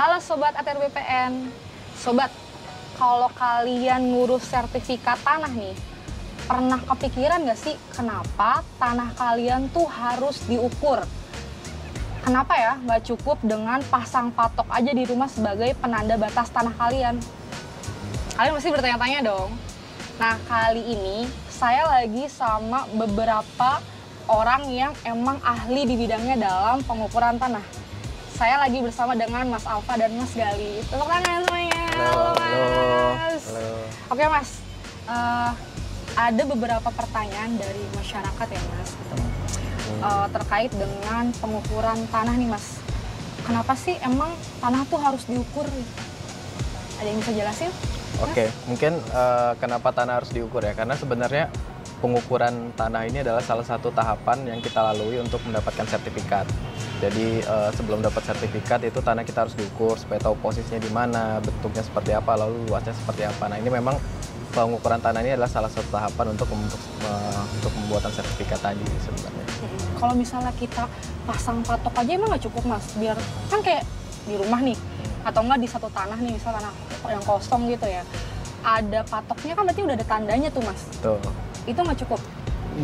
Halo Sobat ATR BPN. Sobat, kalau kalian ngurus sertifikat tanah nih, pernah kepikiran nggak sih kenapa tanah kalian tuh harus diukur? Kenapa ya nggak cukup dengan pasang patok aja di rumah sebagai penanda batas tanah kalian? Kalian pasti bertanya-tanya dong. Nah, kali ini saya lagi sama beberapa orang yang emang ahli di bidangnya dalam pengukuran tanah. Saya lagi bersama dengan Mas Alfa dan Mas Gali. Tepuk tangan semuanya. Halo Mas. Halo. Oke Mas, ada beberapa pertanyaan dari masyarakat ya Mas, terkait dengan pengukuran tanah nih Mas. Kenapa sih emang tanah tuh harus diukur? Ada yang bisa jelasin? Oke, mungkin kenapa tanah harus diukur ya? Karena sebenarnya pengukuran tanah ini adalah salah satu tahapan yang kita lalui untuk mendapatkan sertifikat. Jadi sebelum dapat sertifikat itu tanah kita harus diukur supaya tahu posisinya di mana, bentuknya seperti apa, lalu luasnya seperti apa. Nah ini memang pengukuran tanah ini adalah salah satu tahapan untuk pembuatan sertifikat tadi sebenarnya. Kalau misalnya kita pasang patok aja emang nggak cukup Mas? Biar kan kayak di rumah nih, atau enggak di satu tanah nih, misal tanah yang kosong gitu ya. Ada patoknya kan berarti udah ada tandanya tuh Mas. Tuh. Itu nggak cukup?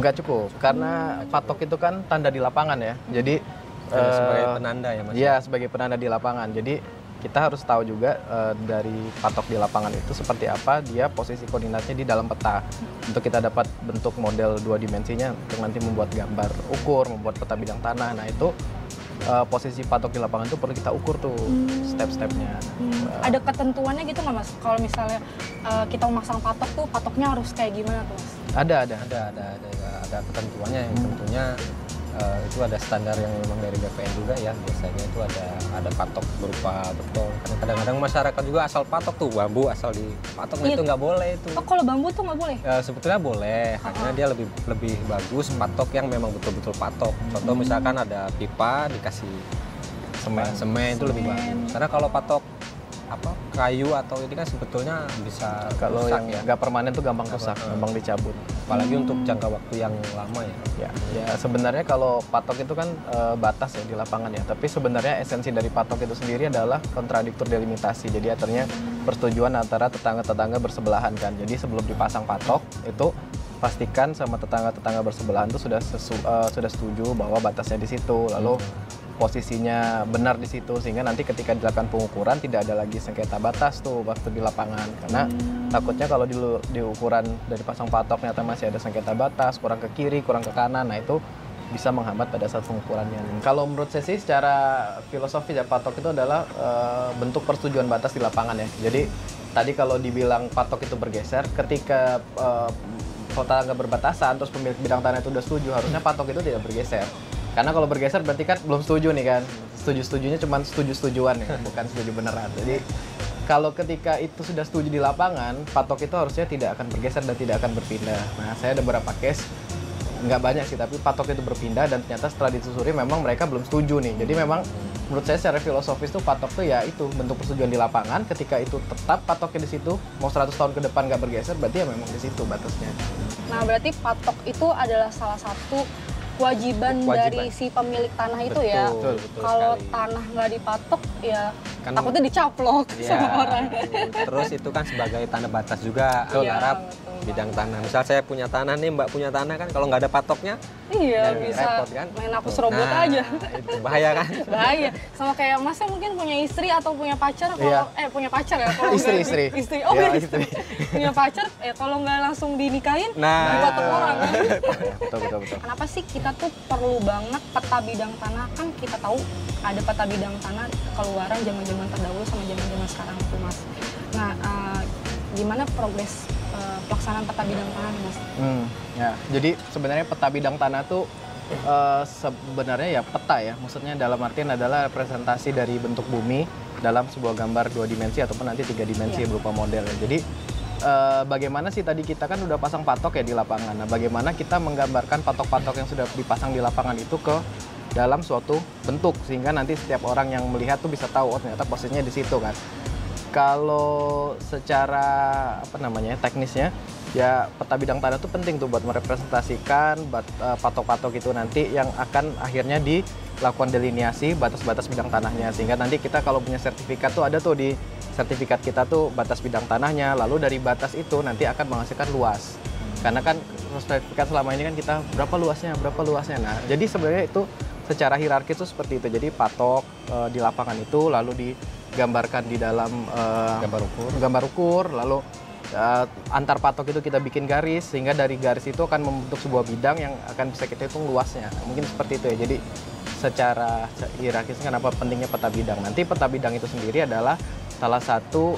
Nggak cukup, karena patok itu kan tanda di lapangan ya. Jadi sebagai penanda ya Mas? Iya, sebagai penanda di lapangan. Jadi kita harus tahu juga dari patok di lapangan itu seperti apa dia posisi koordinatnya di dalam peta. Untuk kita dapat bentuk model 2 dimensinya untuk nanti membuat gambar ukur, membuat peta bidang tanah. Nah itu posisi patok di lapangan itu perlu kita ukur tuh step-stepnya. Ada ketentuannya gitu nggak Mas? Kalau misalnya kita memasang patok tuh patoknya harus kayak gimana tuh Mas? Ada. Ada ketentuannya yang tentunya itu ada standar yang memang dari BPN juga ya. Biasanya itu ada patok berupa beton. Karena kadang-kadang masyarakat juga asal patok tuh bambu asal dipatok, nah itu nggak boleh itu. Oh, kalau bambu tuh nggak boleh? Sebetulnya boleh, hanya dia lebih bagus patok yang memang betul-betul patok. Contoh misalkan ada pipa dikasih semen itu lebih bagus. Karena kalau patok kayu atau ini kan sebetulnya bisa Kalau rusak yang ya. nggak permanen tuh gampang rusak, gampang dicabut. Apalagi untuk jangka waktu yang lama ya. Ya sebenarnya kalau patok itu kan batas ya di lapangan ya. Tapi sebenarnya esensi dari patok itu sendiri adalah kontradiktor delimitasi. Jadi artinya persetujuan antara tetangga-tetangga bersebelahan kan. Jadi sebelum dipasang patok itu pastikan sama tetangga-tetangga bersebelahan itu sudah setuju bahwa batasnya di situ. Lalu posisinya benar di situ sehingga nanti ketika dilakukan pengukuran tidak ada lagi sengketa batas tuh waktu di lapangan, karena takutnya kalau di ukuran dari pasang patok ternyata masih ada sengketa batas, kurang ke kiri, kurang ke kanan, nah itu bisa menghambat pada saat pengukurannya. Kalau menurut saya sih secara filosofi ya patok itu adalah bentuk persetujuan batas di lapangan ya. Jadi tadi kalau dibilang patok itu bergeser ketika tetangga berbatasan terus pemilik bidang tanah itu udah setuju, harusnya patok itu tidak bergeser. Karena kalau bergeser berarti kan belum setuju nih kan. Setuju-setujunya cuma setuju-setujuan ya, bukan setuju beneran. Jadi kalau ketika itu sudah setuju di lapangan, patok itu harusnya tidak akan bergeser dan tidak akan berpindah. Nah, saya ada beberapa case, nggak banyak sih, tapi patok itu berpindah dan ternyata setelah ditelusuri memang mereka belum setuju nih. Jadi memang menurut saya secara filosofis tuh patok tuh ya itu bentuk persetujuan di lapangan. Ketika itu tetap patoknya di situ, mau 100 tahun ke depan nggak bergeser, berarti ya memang di situ batasnya. Nah, berarti patok itu adalah salah satu kewajiban dari si pemilik tanah itu ya. Betul Kalau sekali. tanah nggak dipatok ya Kan- takutnya dicaplok sama orang. Terus itu kan sebagai tanda batas juga Iya, antara betul. bidang tanah. Misal saya punya tanah nih, Mbak punya tanah kan, kalau nggak ada patoknya Iya, jadi bisa repot kan. main hapus robot Nah, aja. Itu bahaya kan. Bahaya. Sama kayak Masnya mungkin punya istri atau punya pacar kalau Iya. punya pacar ya kalau Istri. istri. Oh, Iya, punya istri. punya pacar ya kalau nggak langsung dinikahin Nah. dipatok orang. Betul. Kenapa sih kita tuh perlu banget peta bidang tanah? Kan kita tahu ada peta bidang tanah keluaran zaman-zaman terdahulu sama zaman-zaman sekarang tuh Mas. Nah, gimana progres pelaksanaan peta bidang tanah nih Mas? Ya, jadi sebenarnya peta bidang tanah tuh sebenarnya ya peta ya. Maksudnya dalam artian adalah representasi dari bentuk bumi dalam sebuah gambar 2 dimensi ataupun nanti 3 dimensi berupa model ya. Jadi bagaimana sih tadi kita kan udah pasang patok ya di lapangan. Nah, bagaimana kita menggambarkan patok-patok yang sudah dipasang di lapangan itu ke dalam suatu bentuk sehingga nanti setiap orang yang melihat tuh bisa tahu oh ternyata posisinya di situ kan. Kalau secara teknisnya ya peta bidang tanah itu penting tuh buat merepresentasikan patok-patok itu nanti yang akan akhirnya lakukan delineasi batas-batas bidang tanahnya, sehingga nanti kita kalau punya sertifikat tuh ada tuh di sertifikat kita tuh batas bidang tanahnya, lalu dari batas itu nanti akan menghasilkan luas. Karena kan sertifikat selama ini kan kita berapa luasnya. Nah, jadi sebenarnya itu secara hierarkis itu seperti itu. Jadi patok di lapangan itu lalu digambarkan di dalam gambar ukur, lalu antar patok itu kita bikin garis, sehingga dari garis itu akan membentuk sebuah bidang yang akan bisa kita hitung luasnya. Nah, mungkin seperti itu ya. Jadi secara hierarkis kenapa pentingnya peta bidang. Nanti peta bidang itu sendiri adalah salah satu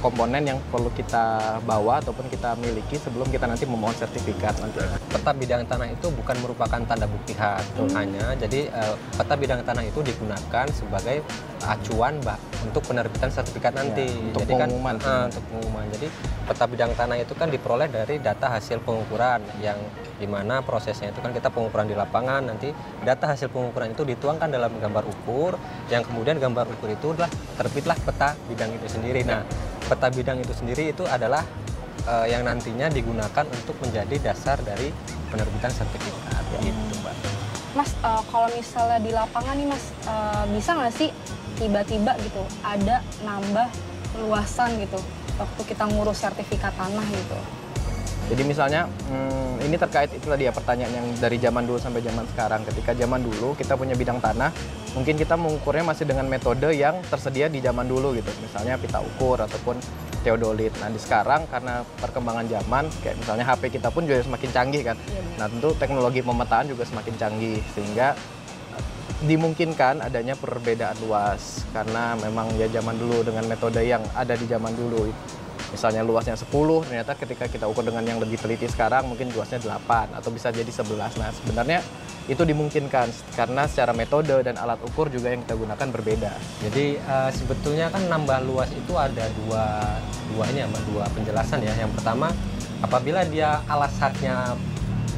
komponen yang perlu kita bawa ataupun kita miliki sebelum kita nanti memohon sertifikat nanti. Peta bidang tanah itu bukan merupakan tanda bukti hak hanya, jadi peta bidang tanah itu digunakan sebagai acuan untuk penerbitan sertifikat nanti. Ya, untuk jadi pengumuman. Untuk pengumuman. Jadi peta bidang tanah itu kan diperoleh dari data hasil pengukuran yang dimana prosesnya itu kan kita pengukuran di lapangan, nanti data hasil pengukuran itu dituangkan dalam gambar ukur, yang kemudian gambar ukur itu adalah terbitlah peta bidang itu sendiri. Nah, peta bidang itu sendiri itu adalah yang nantinya digunakan untuk menjadi dasar dari penerbitan sertifikat. Gitu, Mbak. Mas, kalau misalnya di lapangan nih Mas, bisa nggak sih tiba-tiba gitu ada nambah luasan gitu waktu kita ngurus sertifikat tanah gitu? Jadi misalnya ini terkait itu tadi ya pertanyaan yang dari zaman dulu sampai zaman sekarang. Ketika zaman dulu kita punya bidang tanah, mungkin kita mengukurnya masih dengan metode yang tersedia di zaman dulu gitu. Misalnya pita ukur ataupun teodolit. Nah di sekarang karena perkembangan zaman, kayak misalnya HP kita pun juga semakin canggih kan. Nah tentu teknologi pemetaan juga semakin canggih sehingga dimungkinkan adanya perbedaan luas karena memang ya zaman dulu dengan metode yang ada di zaman dulu. Misalnya luasnya 10, ternyata ketika kita ukur dengan yang lebih teliti sekarang mungkin luasnya 8 atau bisa jadi 11. Nah sebenarnya itu dimungkinkan karena secara metode dan alat ukur juga yang kita gunakan berbeda. Jadi sebetulnya kan nambah luas itu ada dua penjelasan ya. Yang pertama, apabila dia alasannya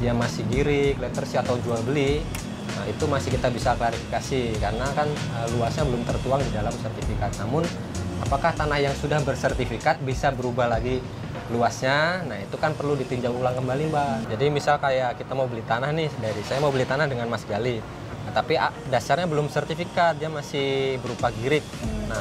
dia masih girik, lettersi atau jual beli, nah itu masih kita bisa klarifikasi karena kan luasnya belum tertuang di dalam sertifikat. Namun apakah tanah yang sudah bersertifikat bisa berubah lagi luasnya? Nah itu kan perlu ditinjau ulang kembali, Mbak. Jadi misal kayak kita mau beli tanah nih, dari saya mau beli tanah dengan Mas Gali, nah, tapi dasarnya belum sertifikat, dia masih berupa girik. Nah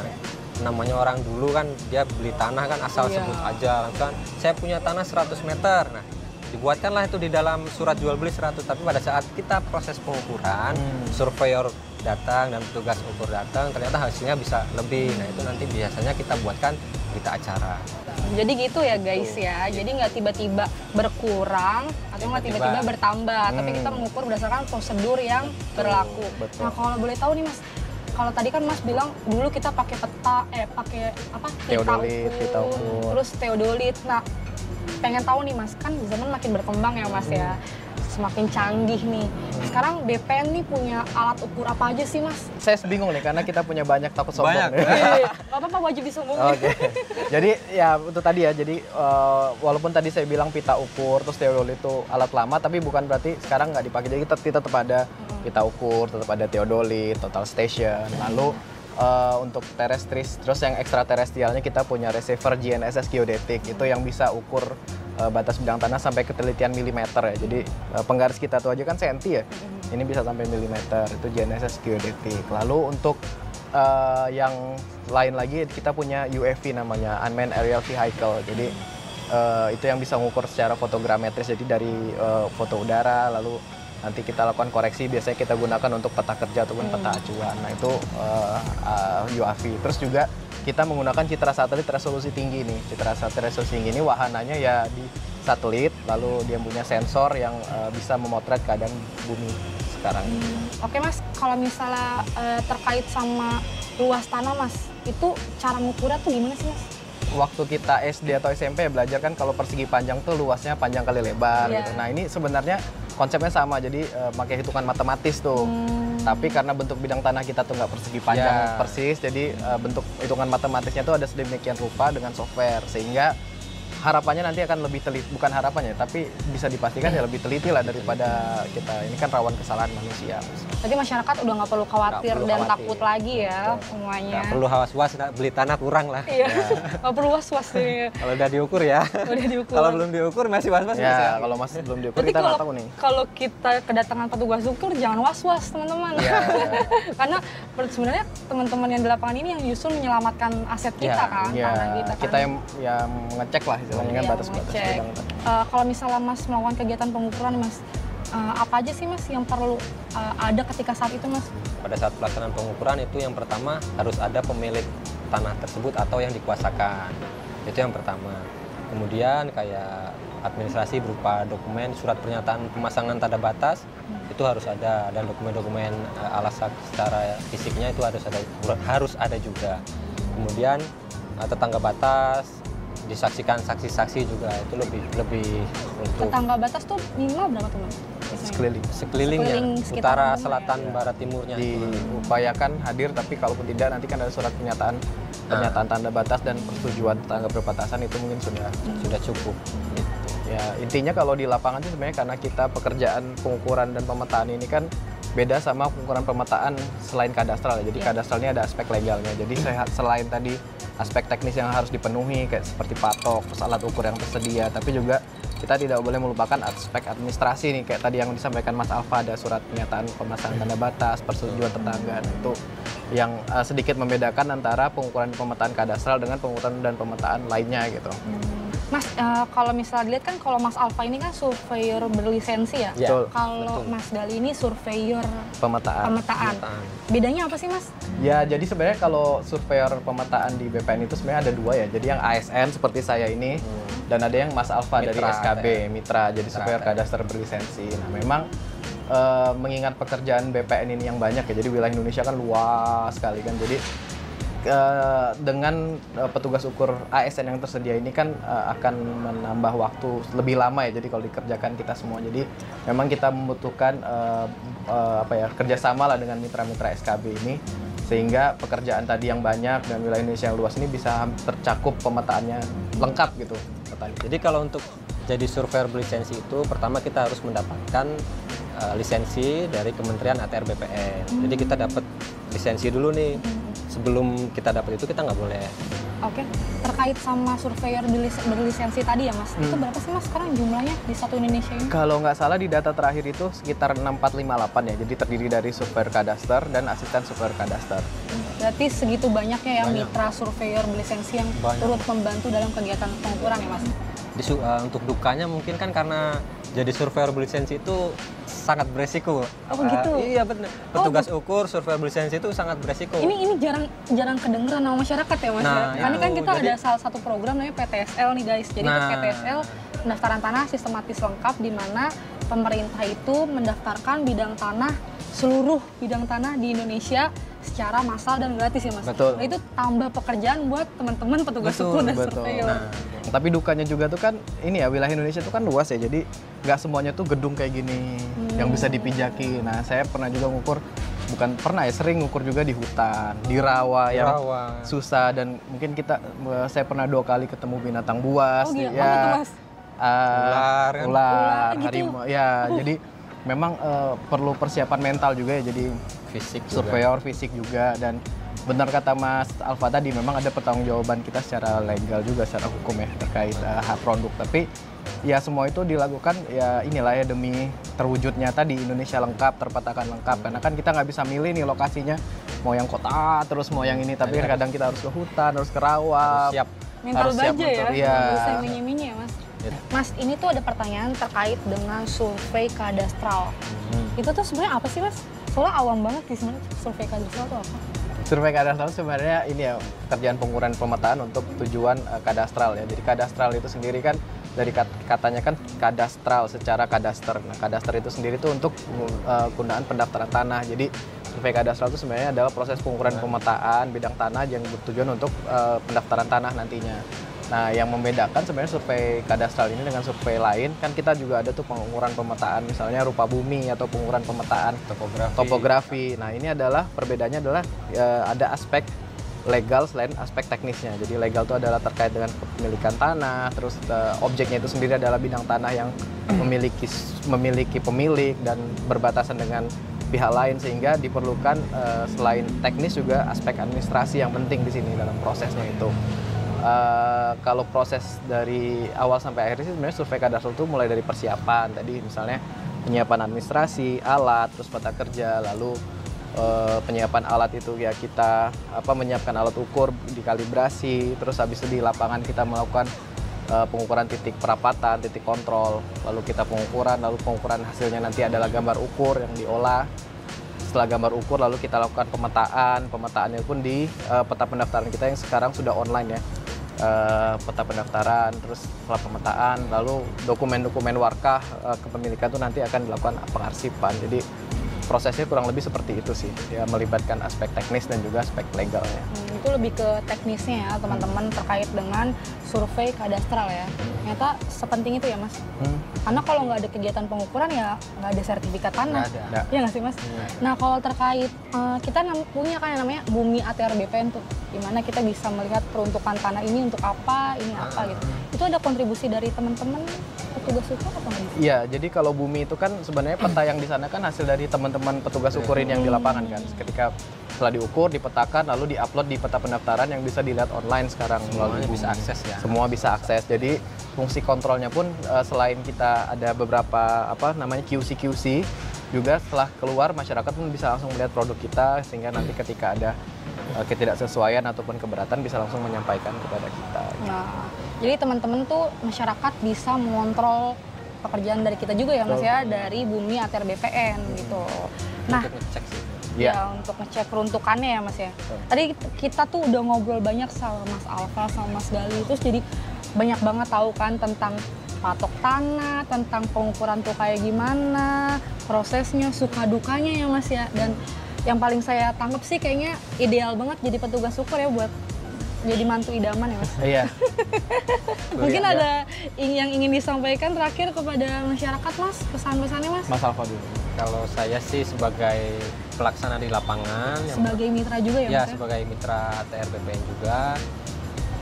namanya orang dulu kan dia beli tanah kan asal sebut aja, kan saya punya tanah 100 meter. Nah dibuatkanlah itu di dalam surat jual beli 100, tapi pada saat kita proses pengukuran, surveyor datang dan petugas ukur datang, ternyata hasilnya bisa lebih. Nah itu nanti biasanya kita buatkan berita acara. Jadi gitu ya guys ya, jadi nggak tiba-tiba berkurang atau nggak tiba-tiba bertambah, tapi kita mengukur berdasarkan prosedur yang berlaku. Betul. Nah kalau boleh tahu nih Mas, kalau tadi kan Mas bilang dulu kita pakai pakai apa? Pita ukur. Terus teodolit. Nah pengen tahu nih Mas, kan zaman makin berkembang ya Mas ya, semakin canggih nih. Sekarang BPN nih punya alat ukur apa aja sih Mas? Saya bingung nih karena kita punya banyak, takut sombong. Banyak. Gak apa-apa, wajib disombongin. Oke. Jadi ya itu tadi ya. Jadi walaupun tadi saya bilang pita ukur terus teodolit itu alat lama, tapi bukan berarti sekarang nggak dipakai. Jadi kita tetap ada pita ukur, tetap ada teodolit, total station. Lalu untuk terrestris, terus yang ekstraterestrialnya kita punya receiver GNSS geodetik, itu yang bisa ukur batas bidang tanah sampai ketelitian milimeter ya. Jadi penggaris kita tuh aja kan senti ya, ini bisa sampai milimeter, itu GNSS geodetik. Lalu untuk yang lain lagi kita punya UAV namanya Unmanned Aerial Vehicle. Jadi itu yang bisa mengukur secara fotogrametris, jadi dari foto udara, lalu nanti kita lakukan koreksi, biasanya kita gunakan untuk peta kerja ataupun peta acuan. Nah itu UAV. Terus juga kita menggunakan citra satelit resolusi tinggi nih. Citra satelit resolusi tinggi ini wahananya ya di satelit, lalu dia punya sensor yang bisa memotret keadaan bumi sekarang. Oke Mas, kalau misalnya terkait sama luas tanah Mas, itu cara mengukurnya tuh gimana sih Mas? Waktu kita SD atau SMP belajar kan kalau persegi panjang tuh luasnya panjang kali lebar gitu. Nah ini sebenarnya konsepnya sama, jadi pakai hitungan matematis tuh. Tapi karena bentuk bidang tanah kita tuh nggak persegi panjang persis, jadi bentuk hitungan matematisnya tuh ada sedemikian rupa dengan software, sehingga harapannya nanti akan lebih teliti, bukan harapannya, tapi bisa dipastikan ya lebih teliti lah daripada kita. Ini kan rawan kesalahan manusia. Jadi masyarakat udah nggak perlu khawatir Nggak perlu dan khawatir. takut lagi ya semuanya. Nggak perlu was-was, beli tanah kurang lah. Iya, nggak perlu was-was nih. Kalau udah diukur ya. Udah diukur. Kalau belum diukur masih was-was bisa. Ya, kalau masih belum diukur Berarti kita nggak tahu nih. kalau kita kedatangan petugas ukur jangan was-was teman-teman. Iya. Karena sebenarnya teman-teman yang di lapangan ini yang justru menyelamatkan aset kita kan, Iya, tanah kita kan. kita yang ngecek lah istilahnya kan Iya, batas-batas ngecek. bidang tadi. Kalau misalnya Mas melakukan kegiatan pengukuran Mas, apa aja sih Mas yang perlu ada ketika saat itu Mas? Pada saat pelaksanaan pengukuran itu yang pertama harus ada pemilik tanah tersebut atau yang dikuasakan. Itu yang pertama. Kemudian kayak administrasi berupa dokumen, surat pernyataan pemasangan tanda batas itu harus ada, dan dokumen-dokumen alasan secara fisiknya itu harus ada juga. Kemudian tetangga batas, disaksikan saksi-saksi juga itu lebih untuk Tetangga batas tuh minimal berapa tuh Mas? Biasanya? Sekeliling. sekelilingnya, Sekeliling sekitar utara, rumah ya. selatan, barat, timurnya. Diupayakan hadir, tapi kalaupun tidak nanti kan ada surat pernyataan tanda batas dan persetujuan tetangga berbatasan itu mungkin Sudah cukup. Gitu. ya intinya kalau di lapangan sih sebenarnya karena kita pekerjaan pengukuran dan pemetaan ini kan beda sama pengukuran pemetaan selain kadastral ya. Jadi kadastral ini ada aspek legalnya. Jadi selain tadi aspek teknis yang harus dipenuhi kayak seperti patok, terus alat ukur yang tersedia, tapi juga kita tidak boleh melupakan aspek administrasi nih kayak tadi yang disampaikan Mas Alfa, ada surat pernyataan pemasangan tanda batas, persetujuan tetangga. Nah, itu yang sedikit membedakan antara pengukuran pemetaan kadastral dengan pengukuran dan pemetaan lainnya gitu. Mas, kalau misalnya dilihat kan kalau Mas Alfa ini kan surveyor berlisensi ya. Ya, Betul. Kalau betul. Mas Dali ini surveyor Pemetaan. pemetaan. Bedanya apa sih Mas? Ya, jadi sebenarnya kalau surveyor pemetaan di BPN itu sebenarnya ada dua ya. Jadi yang ASN seperti saya ini, dan ada yang Mas Alfa dari Mitra, SKB, Mitra, jadi Mitra, surveyor ya. kadaster berlisensi. Nah, memang mengingat pekerjaan BPN ini yang banyak ya, jadi wilayah Indonesia kan luas sekali kan. Jadi dengan petugas ukur ASN yang tersedia ini kan akan menambah waktu lebih lama ya. Jadi kalau dikerjakan kita semua, jadi memang kita membutuhkan kerjasama lah dengan mitra-mitra SKB ini, sehingga pekerjaan tadi yang banyak dan wilayah Indonesia yang luas ini bisa tercakup pemetaannya lengkap gitu. Jadi kalau untuk jadi surveyor berlisensi itu pertama kita harus mendapatkan lisensi dari Kementerian ATR BPN. Jadi kita dapat lisensi dulu nih. Sebelum kita dapat itu kita nggak boleh. Oke, terkait sama surveyor berlisensi tadi ya Mas, itu berapa sih Mas sekarang jumlahnya di satu Indonesia ini? Kalau nggak salah di data terakhir itu sekitar 6458 ya. Jadi terdiri dari surveyor kadaster dan asisten surveyor kadaster. Berarti segitu banyaknya ya Banyak. mitra surveyor berlisensi yang Banyak. turut membantu dalam kegiatan pengukuran ya Mas? Untuk dukanya mungkin kan karena jadi surveyor berlisensi itu sangat beresiko. Oh, begitu? Iya benar. Petugas ukur surveyor berlisensi itu sangat beresiko. Ini jarang kedengeran sama masyarakat ya Mas. Nah, Karena itu. kan kita Jadi- ada salah satu program namanya PTSL nih guys. Jadi Nah. PTSL pendaftaran tanah sistematis lengkap, di mana pemerintah itu mendaftarkan seluruh bidang tanah di Indonesia secara massal dan gratis ya Mas. Betul. Nah, itu tambah pekerjaan buat teman-teman petugas ukur dan surveyor. Nah, tapi dukanya juga tuh kan ini ya, wilayah Indonesia tuh kan luas ya. Jadi nggak semuanya tuh gedung kayak gini yang bisa dipijaki. Nah, saya pernah juga ngukur, bukan pernah ya, sering ngukur juga di hutan, di rawa yang Rawa. susah, dan mungkin saya pernah 2 kali ketemu binatang buas. Oh, gila. ya, Apa tuh, Mas? Ular, kan? Ular gitu. harimau. Ya, jadi memang perlu persiapan mental juga ya. Jadi Fisik juga. surveyor fisik juga, dan benar kata Mas Alfa tadi, memang ada pertanggungjawaban kita secara legal juga, secara hukum ya, terkait hak produk. Tapi ya semua itu dilakukan ya inilah ya, demi terwujudnya tadi Indonesia lengkap, terpetakan lengkap. Karena kan kita nggak bisa milih nih lokasinya, mau yang kota terus mau yang ini, tapi kadang kita harus ke hutan, harus ke rawa, Siap. Mental harus siap baja ya, untuk- iya. nggak bisa minyi-minyi ya Mas. Mas, ini tuh ada pertanyaan terkait dengan survei kadastral. Itu tuh sebenarnya apa sih Mas? Soalnya awam banget sih sebenarnya survei kadastral itu apa? Survei kadastral sebenarnya ini ya, pekerjaan pengukuran pemetaan untuk tujuan kadastral ya. Jadi kadastral itu sendiri kan dari katanya kan kadastral, secara kadaster. Nah, kadaster itu sendiri tuh untuk penggunaan pendaftaran tanah. Jadi survei kadastral itu sebenarnya adalah proses pengukuran pemetaan bidang tanah yang bertujuan untuk pendaftaran tanah nantinya. Nah, yang membedakan sebenarnya survei kadastral ini dengan survei lain, kan kita juga ada tuh pengukuran pemetaan, misalnya rupa bumi atau pengukuran pemetaan Topografi. topografi. Nah, ini adalah perbedaannya adalah ada aspek legal selain aspek teknisnya. Jadi legal itu adalah terkait dengan kepemilikan tanah, terus objeknya itu sendiri adalah bidang tanah yang memiliki pemilik dan berbatasan dengan pihak lain, sehingga diperlukan selain teknis juga aspek administrasi yang penting di sini dalam prosesnya itu. Kalau proses dari awal sampai akhir sih sebenarnya survei kadastral itu mulai dari persiapan tadi, misalnya penyiapan administrasi, alat, terus peta kerja, lalu penyiapan alat itu ya kita menyiapkan alat ukur, dikalibrasi, terus habis itu di lapangan kita melakukan pengukuran titik perapatan, titik kontrol, lalu kita pengukuran, lalu pengukuran hasilnya nanti adalah gambar ukur yang diolah. Setelah gambar ukur lalu kita lakukan pemetaannya pun di peta pendaftaran kita yang sekarang sudah online ya. Peta pendaftaran, terus setelah pemetaan, lalu dokumen-dokumen warkah kepemilikan itu nanti akan dilakukan pengarsipan. Jadi prosesnya kurang lebih seperti itu sih, ya melibatkan aspek teknis dan juga aspek legalnya. Itu lebih ke teknisnya ya teman-teman, terkait dengan survei kadastral ya. Ternyata sepenting itu ya Mas. Karena kalau nggak ada kegiatan pengukuran ya nggak ada sertifikat tanah. Nggak ada. Iya nggak sih Mas? Nah kalau terkait kita punya kan yang namanya Bumi ATR BPN tuh, dimana kita bisa melihat peruntukan tanah ini untuk apa, ini apa gitu. Itu ada kontribusi dari teman-teman petugas ukur apa nggak? Iya, jadi kalau Bumi itu kan sebenarnya peta yang di sana kan hasil dari teman-teman petugas ukurin yang di lapangan kan. Ketika setelah diukur, dipetakan, lalu diupload di peta pendaftaran yang bisa dilihat online sekarang melalui Bumi. Bisa akses ya. Semua bisa akses. Jadi fungsi kontrolnya pun selain kita ada beberapa QC juga setelah keluar masyarakat pun bisa langsung melihat produk kita, sehingga nanti ketika ada ketidaksesuaian ataupun keberatan bisa langsung menyampaikan kepada kita. Nah, jadi teman-teman tuh masyarakat bisa mengontrol pekerjaan dari kita juga ya Mas ya, dari Bumi ATR BPN gitu. Nah, Untuk ngecek sih. ya untuk ngecek peruntukannya ya Mas ya. Tadi kita tuh udah ngobrol banyak sama Mas Alfa sama Mas Gali, terus jadi banyak banget tahu kan tentang patok tanah, tentang pengukuran tuh kayak gimana, prosesnya, suka dukanya ya Mas ya. Dan yang paling saya tangkap sih kayaknya ideal banget jadi petugas ukur ya buat jadi mantu idaman ya Mas. Iya. Mungkin ada yang ingin disampaikan terakhir kepada masyarakat Mas, pesan-pesannya Mas? Mas Alfa dulu. Kalau saya sih sebagai pelaksana di lapangan, Sebagai mitra juga ya ya Mas ya? sebagai mitra ATR BPN juga,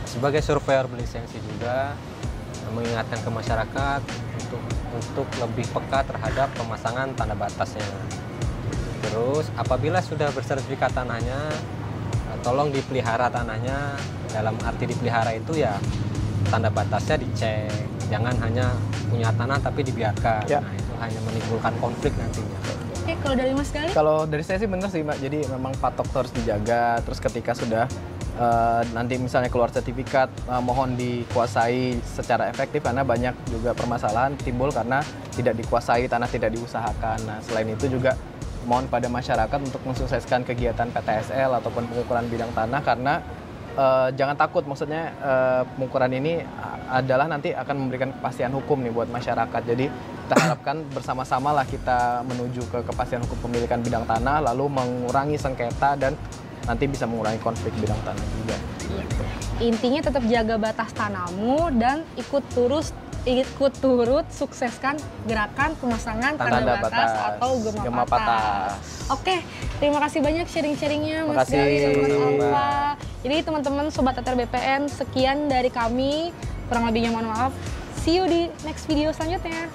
sebagai surveyor berlisensi juga, mengingatkan ke masyarakat untuk lebih peka terhadap pemasangan tanda batasnya. Terus apabila sudah bersertifikat tanahnya, tolong dipelihara tanahnya. Dalam arti dipelihara itu ya tanda batasnya dicek, jangan hanya punya tanah tapi dibiarkan. Ya. Nah itu hanya menimbulkan konflik nantinya. Oke, kalau dari Mas Gali? Kalau dari saya sih bener sih Mbak, jadi memang patok harus dijaga, terus ketika sudah nanti misalnya keluar sertifikat, mohon dikuasai secara efektif, karena banyak juga permasalahan timbul karena tidak dikuasai, tanah tidak diusahakan. Nah selain itu juga mohon pada masyarakat untuk mensukseskan kegiatan PTSL ataupun pengukuran bidang tanah, karena jangan takut, maksudnya pengukuran ini adalah nanti akan memberikan kepastian hukum nih buat masyarakat. Jadi kita harapkan bersama-sama lah kita menuju ke kepastian hukum pemilikan bidang tanah, lalu mengurangi sengketa dan nanti bisa mengurangi konflik bidang tanah juga. Intinya tetap jaga batas tanahmu dan ikut turut sukseskan gerakan pemasangan tanda batas atau gema patas. Oke, terima kasih banyak sharing-sharingnya Mas Gali dan Mas Alfa. Jadi teman-teman Sobat ATR BPN, sekian dari kami. Kurang lebihnya mohon maaf. See you di next video selanjutnya.